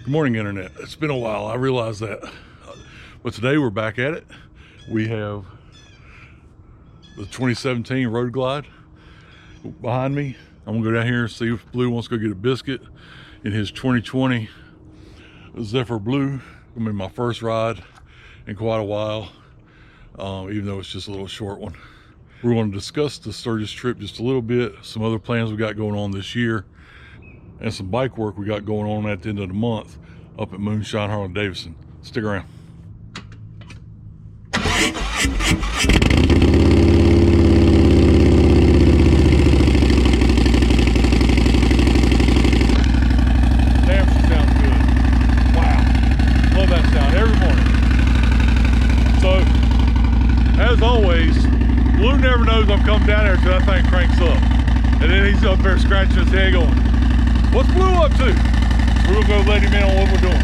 Good morning, Internet. It's been a while, I realize that. But today we're back at it. We have the 2017 Road Glide behind me. I'm gonna go down here and see if Blue wants to go get a biscuit in his 2020 Zephyr Blue. Gonna be my first ride in quite a while, even though it's just a little short one. We're going to discuss the Sturgis trip just a little bit, some other plans we got going on this year, and some bike work we got going on at the end of the month up at Moonshine Harley Davidson. Stick around. Damn, she sounds good. Wow. Love that sound every morning. So, as always, Blue never knows I'm coming down there until that thing cranks up. And then he's up there scratching his head going, "What's Blue up to?" We're gonna go let him in on what we're doing.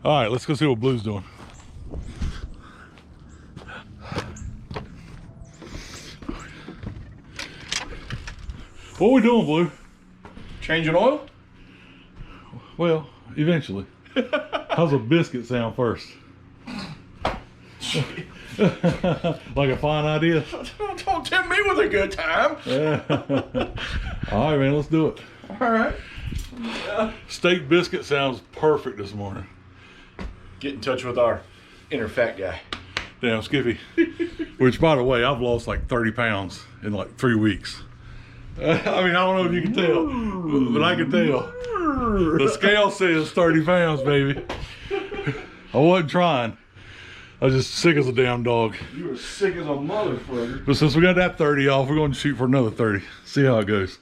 All right, let's go see what Blue's doing. What are we doing, Blue? Changing oil? Well, eventually. How's a biscuit sound first? Like a fine idea? Don't tempt me with a good time. Yeah. All right, man, let's do it. All right. Steak biscuit sounds perfect this morning. Get in touch with our inner fat guy. Damn, Skippy. Which, by the way, I've lost like 30 pounds in like 3 weeks. I mean, I don't know if you can tell, but I can tell. The scale says 30 pounds, baby. I wasn't trying. I was just sick as a damn dog. You were sick as a motherfucker. But since we got that 30 off, we're going to shoot for another 30. See how it goes.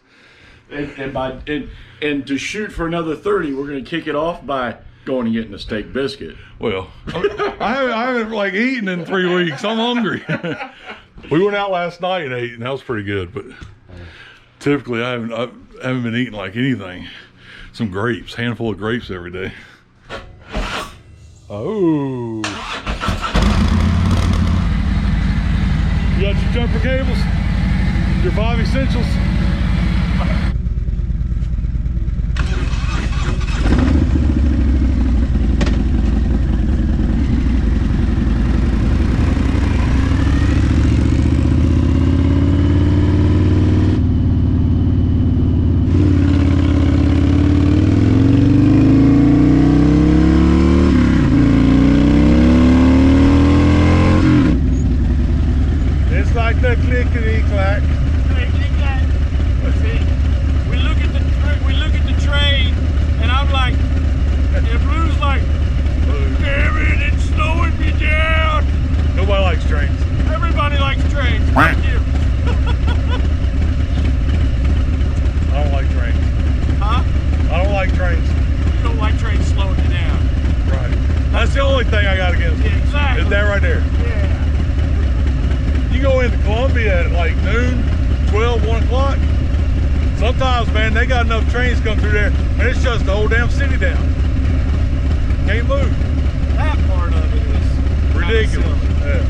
And to shoot for another 30, we're going to kick it off by going and getting a steak biscuit. Well, I haven't like eaten in 3 weeks. I'm hungry. We went out last night and ate, and that was pretty good. But typically, I haven't been eating like anything. Some grapes, handful of grapes every day. Oh. You got your jumper cables? Your 5 essentials? Clickety-clack. Clickety-clack. See, we look at the train, and I'm like, and Blue's like, damn it, it's slowing me down. Nobody likes trains. Everybody likes trains. Thank you. I don't like trains. Huh? I don't like trains. You don't like trains slowing you down. Right. That's the only thing I got against. Yeah, exactly. Is that right there? Yeah. You go into Columbia at like noon, 12, 1 o'clock. Sometimes, man, they got enough trains come through there, and it shuts the whole damn city down. Can't move. That part of it is Ridiculous. Yeah.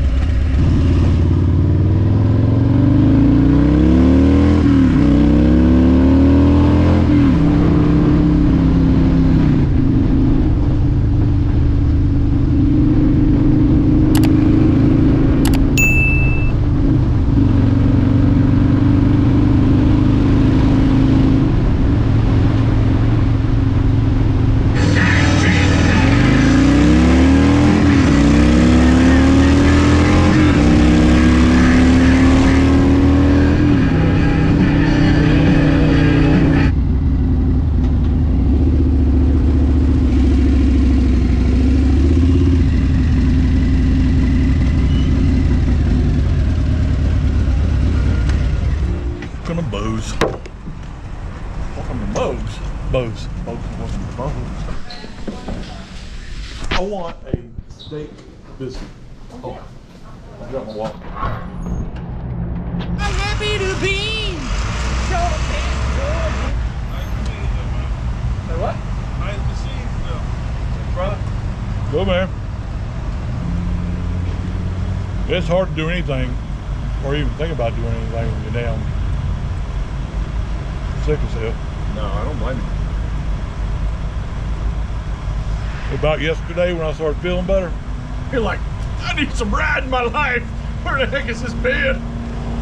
Bose. I want a steak biscuit. Oh, I got my wallet. I'm happy to be. Say what? Go, man. It's hard to do anything or even think about doing anything when you're down sick as hell. No, I don't blame you. About yesterday when I started feeling better, You're like, I need some ride in my life. Where the heck is this bed?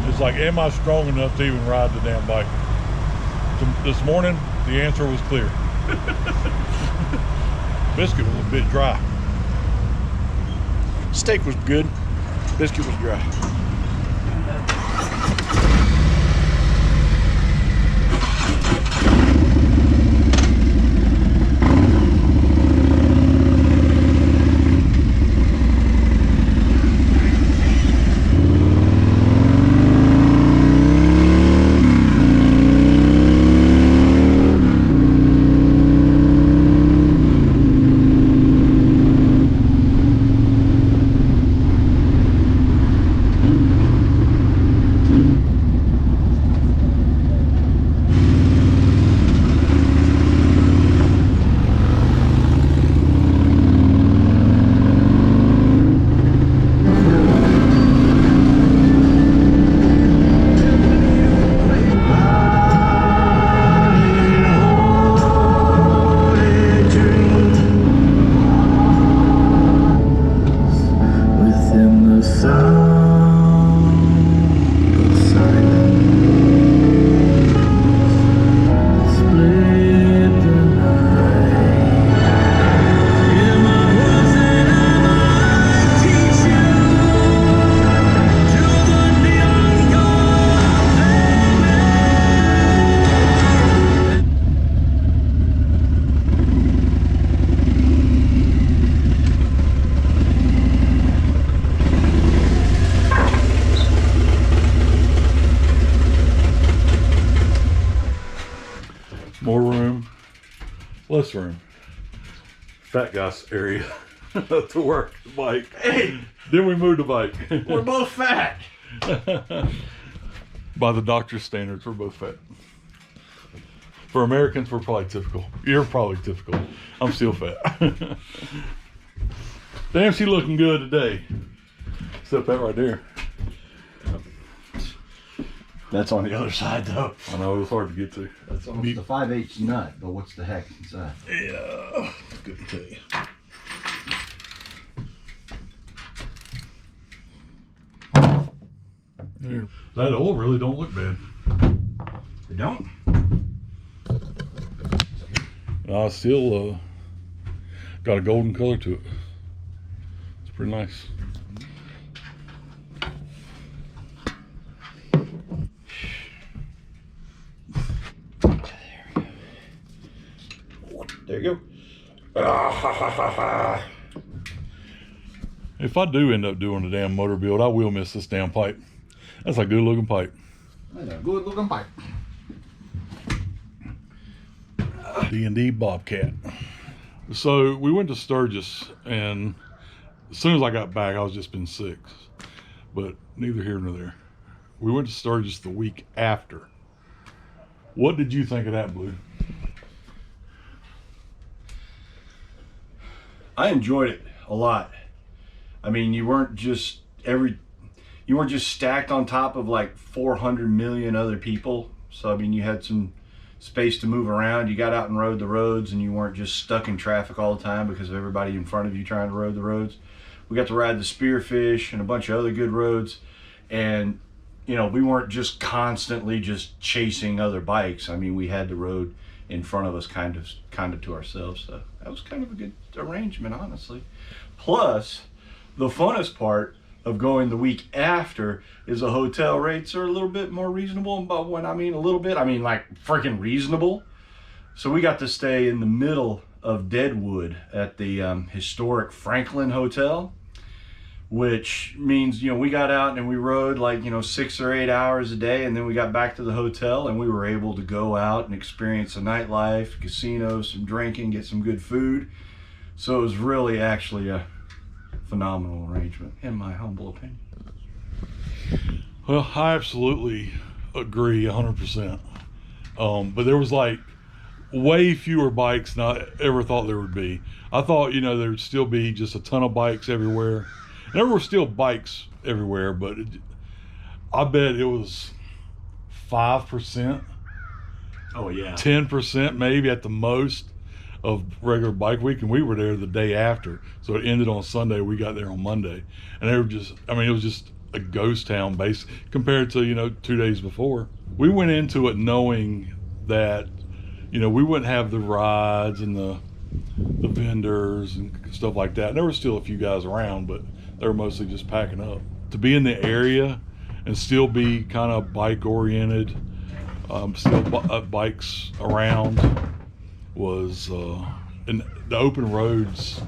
it's like, am I strong enough to even ride the damn bike? This morning, the answer was clear. Biscuit was a bit dry. Steak was good. Biscuit was dry. More room, less room. Fat guy's area to work the bike. Hey, Then we moved the bike. we're both fat. By the doctor's standards, we're both fat. For Americans, we're probably typical. You're probably typical. I'm still fat. Damn, she looking good today. Except that right there. That's on the other side, though. I know, it was hard to get to. That's almost a 5/8 nut, but what's the heck inside? Yeah, good to tell you. There. That oil really don't look bad. You don't? I still got a golden color to it. It's pretty nice. There you go. If I do end up doing a damn motor build, I will miss this damn pipe. That's a good looking pipe. Good looking pipe. D&D Bobcat. So we went to Sturgis, and as soon as I got back, I was just been sick. But neither here nor there. We went to Sturgis the week after. What did you think of that, Blue? I enjoyed it a lot. I mean, you weren't just stacked on top of like 400 million other people. So I mean, you had some space to move around. You got out and rode the roads, and you weren't just stuck in traffic all the time because of everybody in front of you trying to ride the roads. We got to ride the Spearfish and a bunch of other good roads, and you know, we weren't just constantly just chasing other bikes. I mean, we had the road in front of us kind of to ourselves. So that was kind of a good arrangement, honestly. Plus, the funnest part of going the week after is the hotel rates are a little bit more reasonable. And by when I mean a little bit, I mean like freaking reasonable. So we got to stay in the middle of Deadwood at the historic Franklin Hotel, which means, you know, we got out and we rode like, you know, 6 or 8 hours a day, and then we got back to the hotel and we were able to go out and experience the nightlife, casinos, some drinking, get some good food. So it was really actually a phenomenal arrangement, in my humble opinion. Well, I absolutely agree 100%. But there was like way fewer bikes than I ever thought there would be. I thought, you know, there would still be just a ton of bikes everywhere. There were still bikes everywhere, but I bet it was 5%, Oh yeah. 10% maybe at the most of regular bike week, and we were there the day after, so it ended on Sunday. We got there on Monday, and they were just, I mean, it was just a ghost town base compared to, you know, 2 days before. We went into it knowing that, you know, we wouldn't have the rides and the vendors and stuff like that. And there were still a few guys around, but they were mostly just packing up. To be in the area and still be kind of bike oriented, still bikes around, was and the open roads.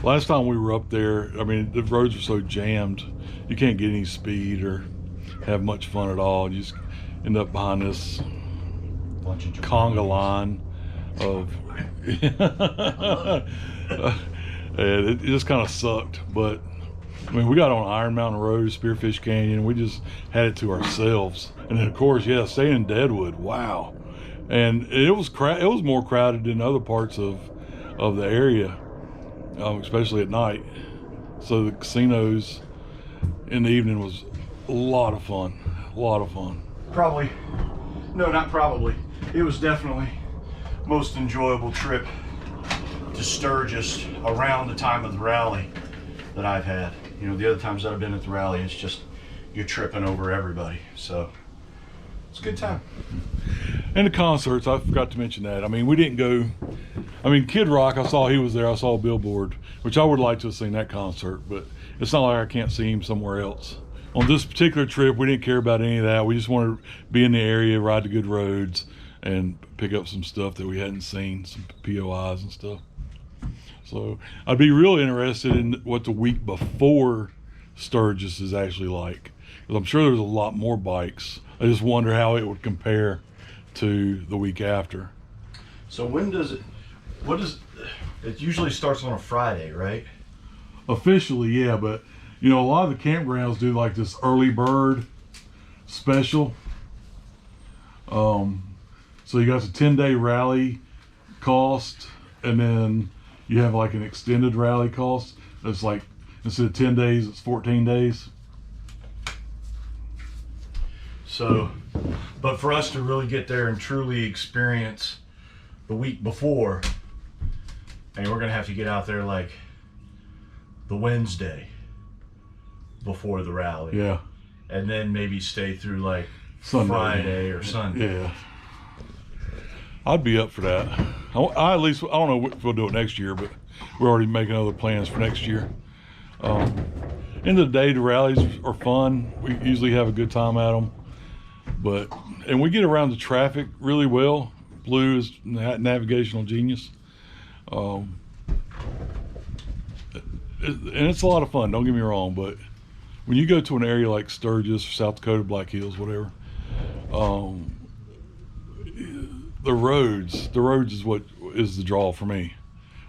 Last time we were up there, I mean, the roads were so jammed, you can't get any speed or have much fun at all. You just end up behind this conga line of and it just kind of sucked. But I mean, we got on Iron Mountain Road, Spearfish Canyon, we just had it to ourselves. And then of course, yeah, staying in Deadwood, wow. And it was more crowded than other parts of the area, especially at night. So the casinos in the evening was a lot of fun. Probably, no, not probably. It was definitely most enjoyable trip to Sturgis around the time of the rally that I've had. You know, the other times that I've been at the rally, it's just you're tripping over everybody. So it's a good time. And the concerts, I forgot to mention that. I mean, we didn't go, I mean, Kid Rock, I saw he was there. I saw a billboard, which I would like to have seen that concert, but it's not like I can't see him somewhere else. On this particular trip, we didn't care about any of that. We just wanted to be in the area, ride the good roads, and pick up some stuff that we hadn't seen, some POIs and stuff. So I'd be real interested in what the week before Sturgis is actually like, because I'm sure there's a lot more bikes. I just wonder how it would compare to the week after. So when does it, it usually starts on a Friday, right? Officially, yeah, but you know, a lot of the campgrounds do like this early bird special. So you got the 10-day rally cost, and then you have like an extended rally cost. That's like, instead of 10 days, it's 14 days. So, but for us to really get there and truly experience the week before, and we're gonna have to get out there like the Wednesday before the rally. Yeah. And then maybe stay through like Sunday. Friday or Sunday. Yeah. I'd be up for that. I at least, I don't know if we'll do it next year, but we're already making other plans for next year. End of the day, the rallies are fun. We usually have a good time at them. And we get around the traffic really well. Blue is navigational genius. And it's a lot of fun, don't get me wrong, but when you go to an area like Sturgis or South Dakota, Black Hills, whatever, the roads is what is the draw for me.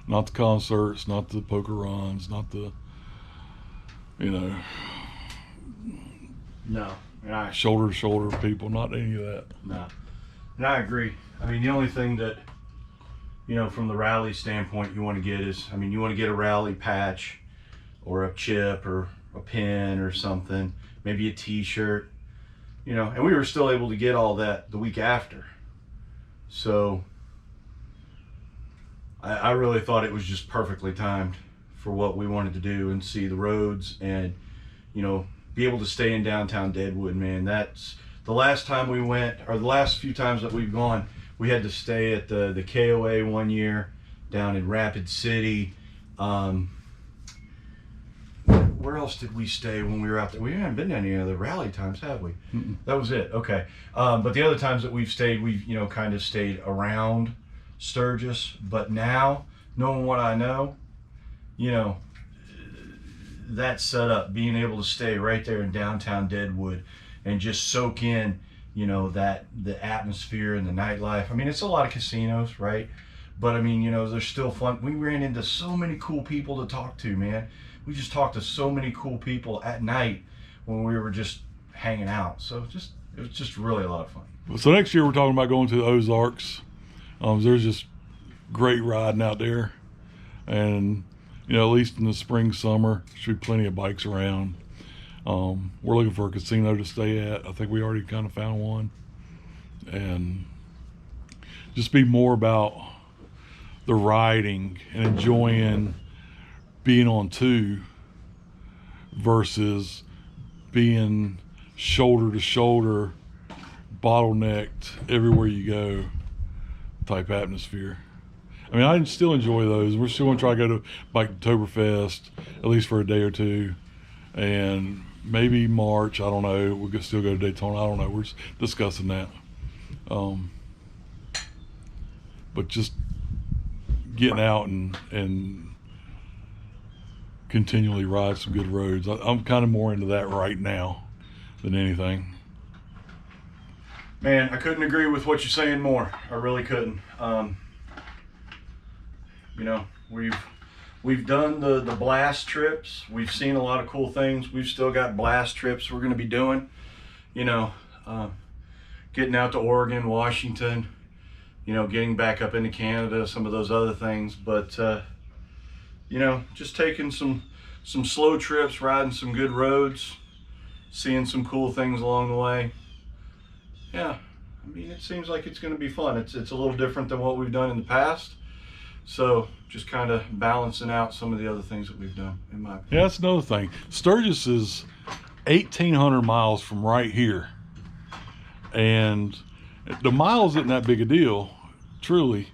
Not the concerts, not the poker runs, not the, you know, No. shoulder to shoulder people, not any of that. No. And I agree. I mean, the only thing that, you know, from the rally standpoint you want to get is, I mean, you want to get a rally patch or a chip or a pin or something, maybe a t-shirt, you know, and we were still able to get all that the week after. So I really thought it was just perfectly timed for what we wanted to do and see the roads and, you know, be able to stay in downtown Deadwood, man. That's the last time we went, or the last few times that we've gone, we had to stay at the KOA one year down in Rapid City. Where else did we stay when we were out there? We haven't been to any other rally times, have we? Mm-mm. That was it. Okay. But the other times that we've stayed, we've, you know, kind of stayed around Sturgis. But now, knowing what I know, you know, that setup, being able to stay right there in downtown Deadwood and just soak in, you know, that the atmosphere and the nightlife. I mean, it's a lot of casinos, right? But I mean, you know, they're still fun. We ran into so many cool people to talk to, man. We just talked to so many cool people at night when we were just hanging out. So it was just really a lot of fun. So next year we're talking about going to the Ozarks. There's just great riding out there, and you know, at least in the spring, summer, should be plenty of bikes around. We're looking for a casino to stay at. I think we already kind of found one. And just be more about the riding and enjoying being on two versus being shoulder to shoulder, bottlenecked everywhere you go type atmosphere. I mean, I still enjoy those. We're still gonna try to go to like tWoBlueFRED at least for a day or two, and maybe March, I don't know, we could still go to Daytona, I don't know, we're just discussing that. But just getting out and continually ride some good roads. I'm kind of more into that right now than anything. Man, I couldn't agree with what you're saying more. I really couldn't. You know, we've done the blast trips. We've seen a lot of cool things. We've still got blast trips we're going to be doing. You know, getting out to Oregon, Washington, you know, getting back up into Canada, some of those other things. But, you know, just taking some slow trips, riding some good roads, seeing some cool things along the way. Yeah, I mean, it seems like it's going to be fun. It's a little different than what we've done in the past. So just kind of balancing out some of the other things that we've done, in my opinion. Yeah, that's another thing. Sturgis is 1,800 miles from right here. And the miles isn't that big a deal, truly.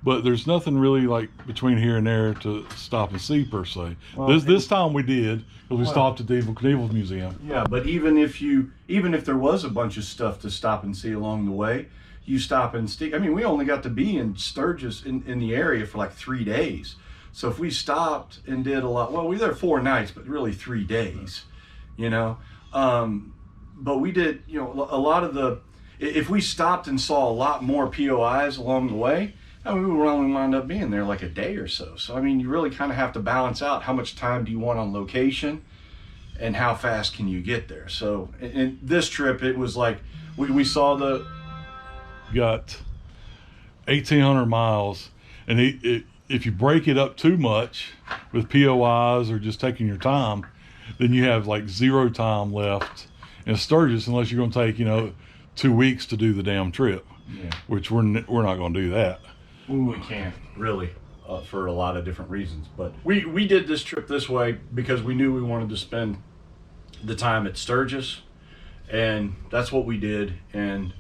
But there's nothing really like between here and there to stop and see per se. Well, this time we did, because we stopped at the Evil Knievel Museum. Yeah, but even if there was a bunch of stuff to stop and see along the way, you stop and see. I mean, we only got to be in Sturgis in the area for like 3 days. So if we stopped and did a lot, well, we were there 4 nights, but really 3 days, you know. But we did, you know, a lot of the. If we stopped and saw a lot more POIs along the way, I mean, we would only wind up being there like a day or so. So, I mean, you really kind of have to balance out how much time do you want on location and how fast can you get there. So, in this trip, it was like, we saw got 1,800 miles, and if you break it up too much with POIs or just taking your time, then you have like 0 time left in Sturgis unless you're going to take, you know, 2 weeks to do the damn trip. Yeah. Which we're not going to do that. We can't really, for a lot of different reasons. But we did this trip this way because we knew we wanted to spend the time at Sturgis, and that's what we did, and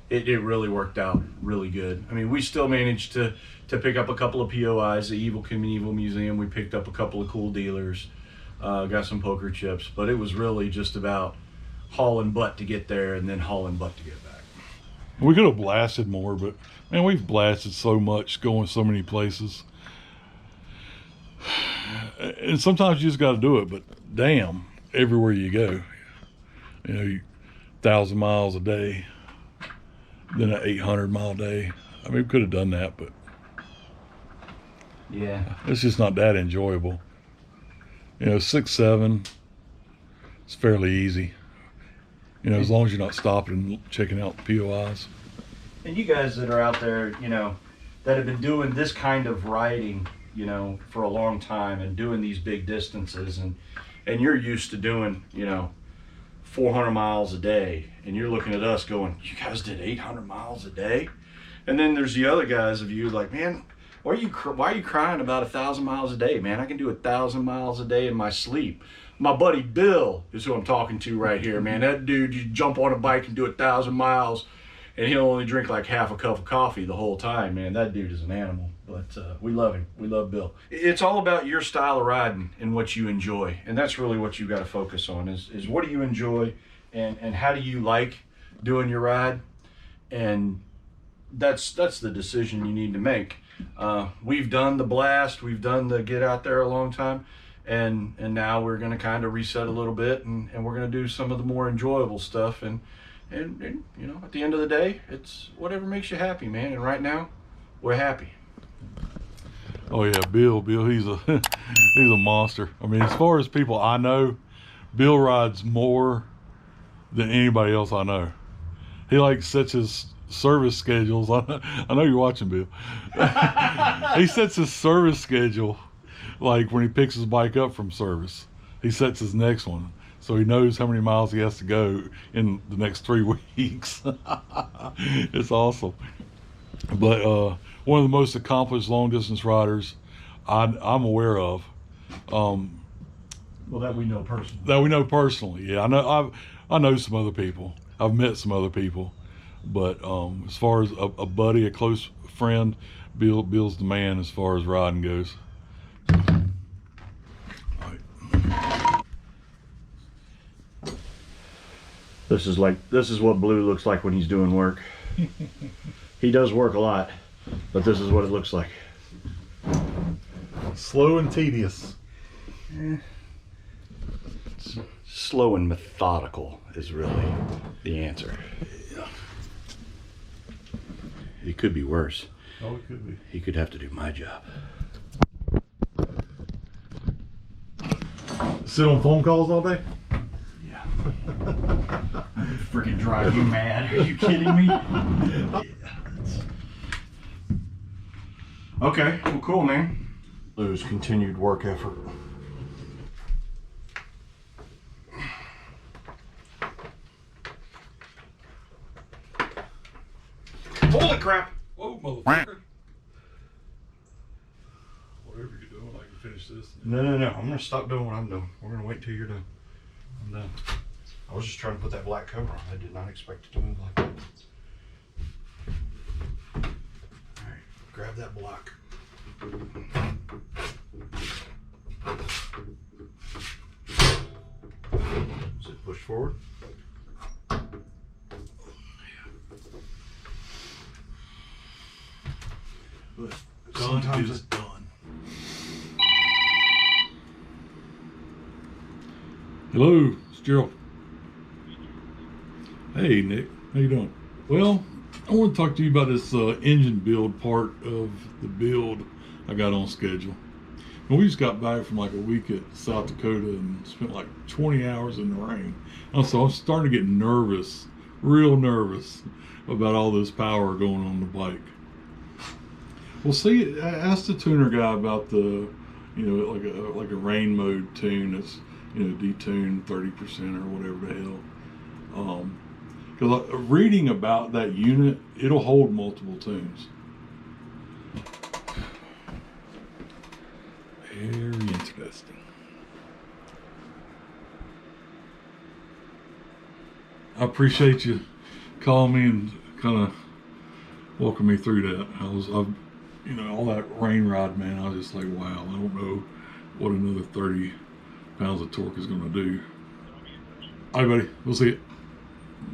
it really worked out really good. I mean, we still managed to pick up a couple of POIs, the Evil Knievel Museum. We picked up a couple of cool dealers, got some poker chips, but it was really just about hauling butt to get there and then hauling butt to get back. We could have blasted more, but man, we've blasted so much, going so many places. And sometimes you just got to do it, but damn, everywhere you go, you know, 1,000 miles a day, then an 800-mile day. I mean, we could have done that, but yeah, it's just not that enjoyable. You know, 6, 7, it's fairly easy. You know, as long as you're not stopping and checking out the POIs. And you guys that are out there, you know, that have been doing this kind of riding, you know, for a long time and doing these big distances, and you're used to doing, you know, 400 miles a day, and you're looking at us going, you guys did 800 miles a day? And then there's the other guys of you like, man, why are you crying about 1,000 miles a day, man? I can do 1,000 miles a day in my sleep. My buddy Bill is who I'm talking to right here, man. That dude, you jump on a bike and do 1,000 miles, and he'll only drink like half a cup of coffee the whole time, man. That dude is an animal, but we love him. We love Bill. It's all about your style of riding and what you enjoy, and that's really what you got to focus on is what do you enjoy, and how do you like doing your ride, and that's the decision you need to make. We've done the blast, we've done the get out there a long time. And now we're going to kind of reset a little bit, and we're going to do some of the more enjoyable stuff. And you know, at the end of the day, it's whatever makes you happy, man. And right now, we're happy. Oh yeah, Bill, he's a he's a monster. I mean, as far as people I know, Bill rides more than anybody else I know. He like sets his service schedules. I know you're watching, Bill. He sets his service schedule like when he picks his bike up from service, he sets his next one. So he knows how many miles he has to go in the next 3 weeks. It's awesome. But one of the most accomplished long distance riders I'm aware of. Well, that we know personally. That we know personally, yeah. I know some other people. I've met some other people, but as far as a buddy, a close friend, Bill's the man as far as riding goes. This is what Blue looks like when he's doing work. He does work a lot, but this is what it looks like. Slow and tedious. Slow and methodical is really the answer. Yeah. It could be worse. Oh, it could be. He could have to do my job. Sit on phone calls all day? Yeah. Freaking drive you mad. Are you kidding me? Yeah. Okay, well, cool, man. Blue's continued work effort. Holy crap! Whoa, motherfucker. Whatever you're doing, I can finish this. No. I'm gonna stop doing what I'm doing. We're gonna wait till you're done. I'm done. I was just trying to put that black cover on. I did not expect it to move like that. Alright, grab that block. Is it pushed forward? But sometimes it's done. Hello, it's Gerald. Hey, Nick. How you doing? Well, I want to talk to you about this engine build part of the build I got on schedule. And we just got back from like a week at South Dakota and spent like 20 hours in the rain. And so I'm starting to get nervous, real nervous about all this power going on the bike. Well, see, I asked the tuner guy about the, you know, like a rain mode tune that's, you know, detuned 30% or whatever the hell. Because reading about that unit, it'll hold multiple tunes. Very interesting. I appreciate you calling me and kind of walking me through that. You know, all that rain rod, man, I was just like, wow, I don't know what another 30 pounds of torque is going to do. All right, buddy, we'll see you.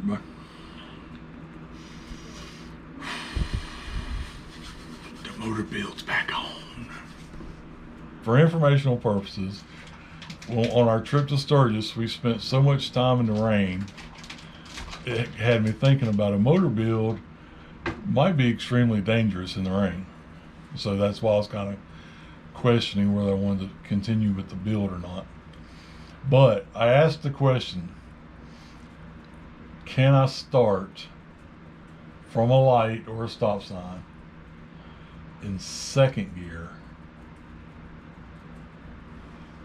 Bye. The motor build's back on. For informational purposes, on our trip to Sturgis, we spent so much time in the rain, it had me thinking about a motor build might be extremely dangerous in the rain. So that's why I was kind of questioning whether I wanted to continue with the build or not. But I asked the question, can I start from a light or a stop sign in second gear?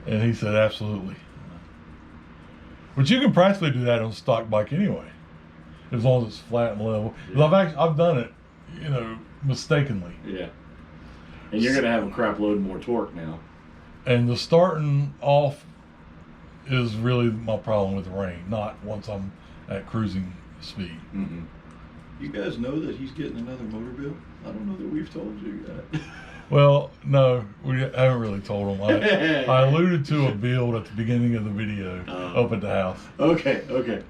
And he said, absolutely. But you can practically do that on a stock bike anyway, as long as it's flat and level. Yeah. I've done it, you know, mistakenly. Yeah. And you're going to have a crap load more torque now. And the starting off is really my problem with the rain, not once I'm at cruising speed. Mm-hmm. You guys know that he's getting another motor build? I don't know that we've told you that. Well, no, we haven't really told him. I alluded to a build at the beginning of the video up at the house. Okay.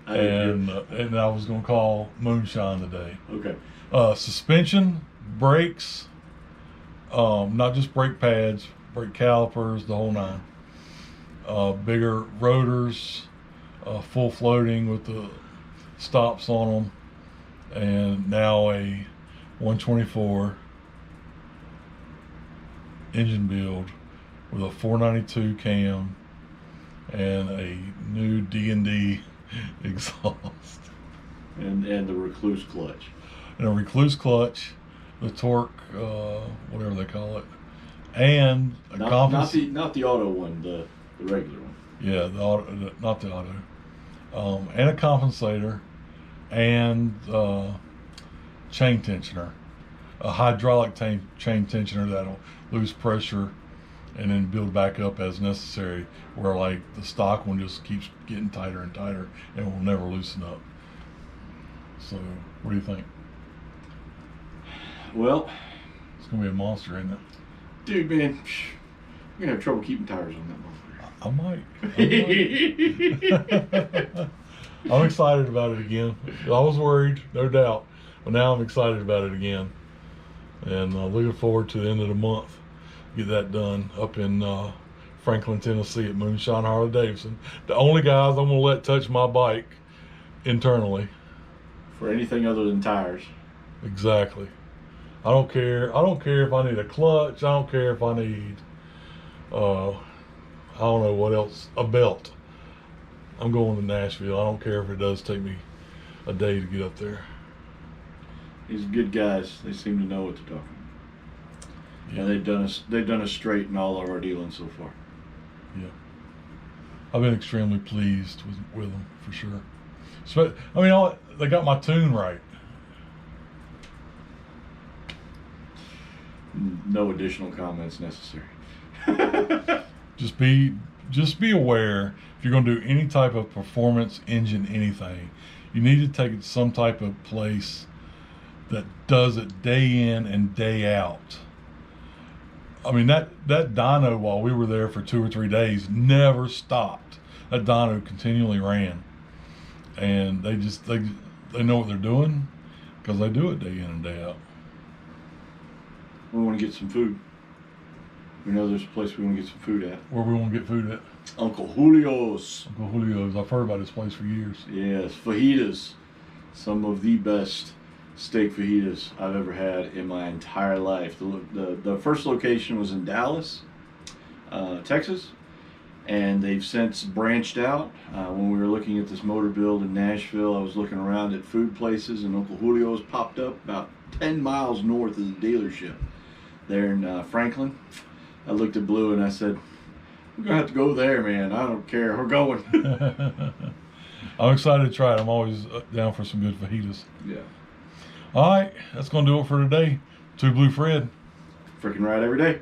And I was going to call Moonshine today. Okay. Suspension, brakes, not just brake pads, brake calipers, the whole nine. Bigger rotors, full floating with the stops on them, and now a 124 engine build with a 492 cam and a new D&D exhaust. And the recluse clutch. And a recluse clutch, the torque, whatever they call it, and a Not the auto one, the regular one. Yeah, the auto, not the auto. And a compensator, and chain tensioner, a hydraulic chain tensioner that'll lose pressure and then build back up as necessary, where like the stock one just keeps getting tighter and tighter and will never loosen up. So what do you think? Well, It's gonna be a monster, isn't it? dude, man, you're gonna have trouble keeping tires on that motherfucker. I might. I'm excited about it again. I was worried, no doubt, but now I'm excited about it again, and looking forward to the end of the month. Get that done up in Franklin, Tennessee at Moonshine Harley Davidson. The only guys I'm gonna let touch my bike internally. For anything other than tires. Exactly. I don't care. I don't care if I need a clutch. I don't care if I need I don't know what else, a belt. I'm going to Nashville. I don't care if it does take me a day to get up there. These good guys, they seem to know what they're talking about. Yeah, they've done us straight in all of our dealing so far. Yeah, I've been extremely pleased with them for sure. So, I mean, they got my tune right. No additional comments necessary. Just be aware, if you're going to do any type of performance engine anything, you need to take it to some type of place that does it day in and day out. I mean, that dyno, while we were there for 2 or 3 days, never stopped. That dyno continually ran, and they know what they're doing because they do it day in and day out. We want to get some food. We know there's a place we want to get some food at. Where we want to get food at? Uncle Julio's. Uncle Julio's. I've heard about this place for years. Yes, fajitas. Some of the best steak fajitas I've ever had in my entire life. The first location was in Dallas, Texas, and they've since branched out. When we were looking at this motor build in Nashville, I was looking around at food places, and Uncle Julio's popped up about 10 miles north of the dealership there in Franklin. I looked at Blue and I said, we're going to have to go there, man. I don't care. We're going. I'm excited to try it. I'm always down for some good fajitas. Yeah. All right, that's going to do it for today. tWoBlueFRED. Freaking right every day.